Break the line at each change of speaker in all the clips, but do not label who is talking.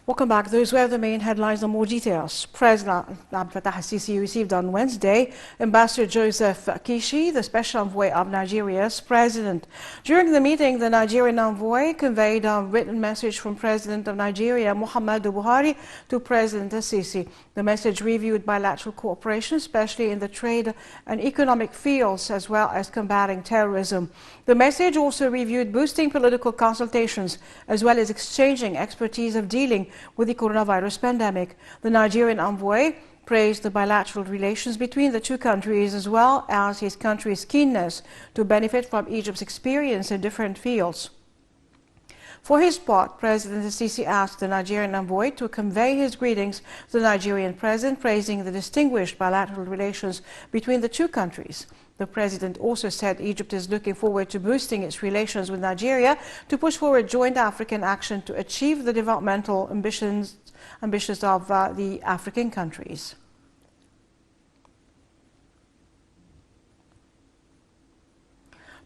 Welcome back. Those were the main headlines and more details. President Abdel Fattah al-Sisi received on Wednesday Ambassador Joseph Kishi, the special envoy of Nigeria's president. During the meeting, the Nigerian envoy conveyed a written message from President of Nigeria, Muhammadu Buhari, to President al-Sisi. The message reviewed bilateral cooperation, especially in the trade and economic fields, as well as combating terrorism. The message also reviewed boosting political consultations, as well as exchanging expertise of dealing with the coronavirus pandemic. The Nigerian envoy praised the bilateral relations between the two countries, as well as his country's keenness to benefit from Egypt's experience in different fields. For his part, President al-Sisi asked the Nigerian envoy to convey his greetings to the Nigerian president, praising the distinguished bilateral relations between the two countries. The president also said Egypt is looking forward to boosting its relations with Nigeria to push forward joint African action to achieve the developmental ambitions of the African countries.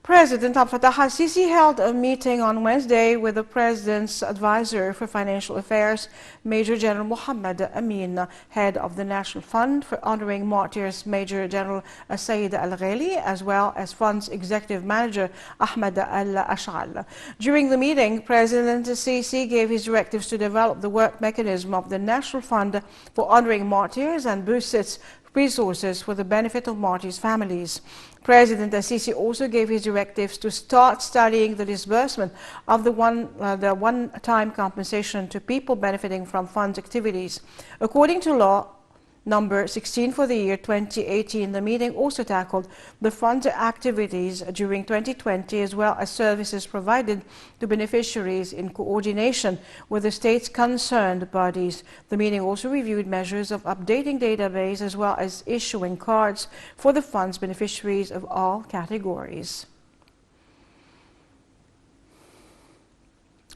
President Abdel Fattah al-Sisi held a meeting on Wednesday with the President's advisor for financial affairs, Major General Mohammed Amin, head of the National Fund for Honoring Martyrs, Major General Sayyid Al-Ghali, as well as Fund's Executive Manager Ahmed Al-Ash'al. During the meeting, President al-Sisi gave his directives to develop the work mechanism of the National Fund for Honoring Martyrs and boost its resources for the benefit of martyrs' families. President al-Sisi also gave his directives to start studying the disbursement of the one-time compensation to people benefiting from fund's activities. According to law number 16 for the year 2018, the meeting also tackled the fund's activities during 2020, as well as services provided to beneficiaries in coordination with the state's concerned bodies. The meeting also reviewed measures of updating database, as well as issuing cards for the fund's beneficiaries of all categories.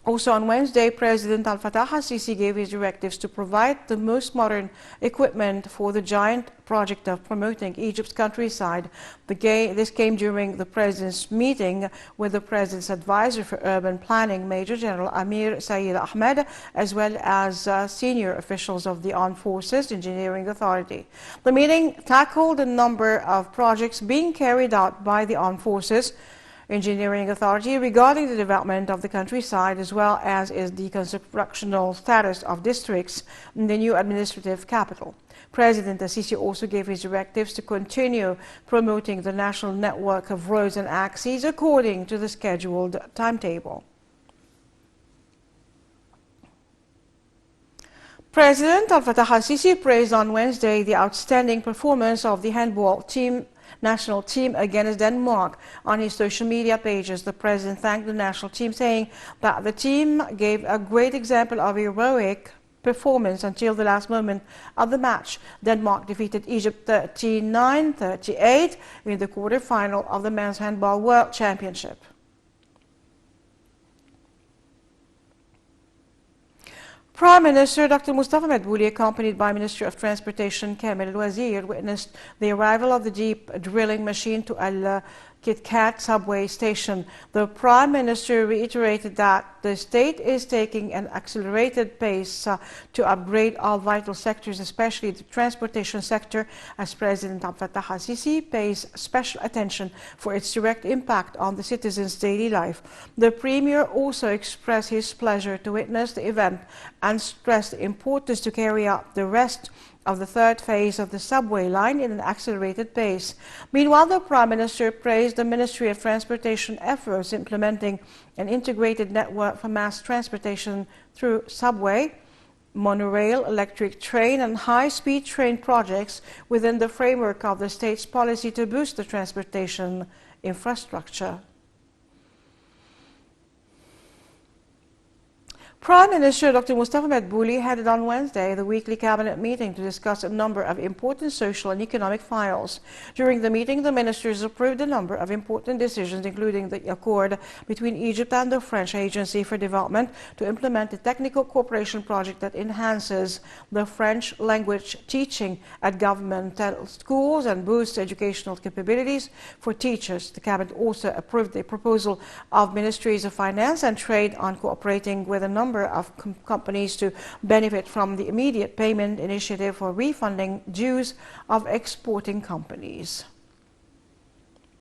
Also on Wednesday, President Abdel Fattah al-Sisi gave his directives to provide the most modern equipment for the giant project of promoting Egypt's countryside. This came during the President's meeting with the President's advisor for urban planning, Major General Amir Sayyid Ahmed, as well as senior officials of the Armed Forces Engineering Authority. The meeting tackled a number of projects being carried out by the Armed Forces Engineering Authority regarding the development of the countryside, as well as the constructional status of districts in the new administrative capital. President al-Sisi also gave his directives to continue promoting the national network of roads and axes according to the scheduled timetable. President Abdel Fattah al-Sisi praised on Wednesday the outstanding performance of the handball national team against Denmark. On his social media pages, the president thanked the national team, saying that the team gave a great example of heroic performance until the last moment of the match. Denmark defeated Egypt 39-38 in the quarterfinal of the Men's Handball World Championship. Prime Minister Dr. Mustafa Madbouli, accompanied by Minister of Transportation Kamil Al-Wazir, witnessed the arrival of the deep drilling machine to Al-Kitkat subway station. The Prime Minister reiterated that the state is taking an accelerated pace to upgrade all vital sectors, especially the transportation sector, as President Abdel Fattah al-Sisi pays special attention for its direct impact on the citizens' daily life. The Premier also expressed his pleasure to witness the event and stressed the importance to carry out the rest of the third phase of the subway line in an accelerated pace. Meanwhile, the Prime Minister praised the Ministry of Transportation efforts implementing an integrated network for mass transportation through subway, monorail, electric train and high-speed train projects within the framework of the state's policy to boost the transportation infrastructure. Prime Minister Dr. Mustafa Madbouli headed on Wednesday the weekly cabinet meeting to discuss a number of important social and economic files. During the meeting, the ministers approved a number of important decisions, including the accord between Egypt and the French Agency for Development to implement a technical cooperation project that enhances the French language teaching at governmental schools and boosts educational capabilities for teachers. The cabinet also approved the proposal of Ministries of Finance and Trade on cooperating with a number number of companies to benefit from the immediate payment initiative for refunding dues of exporting companies.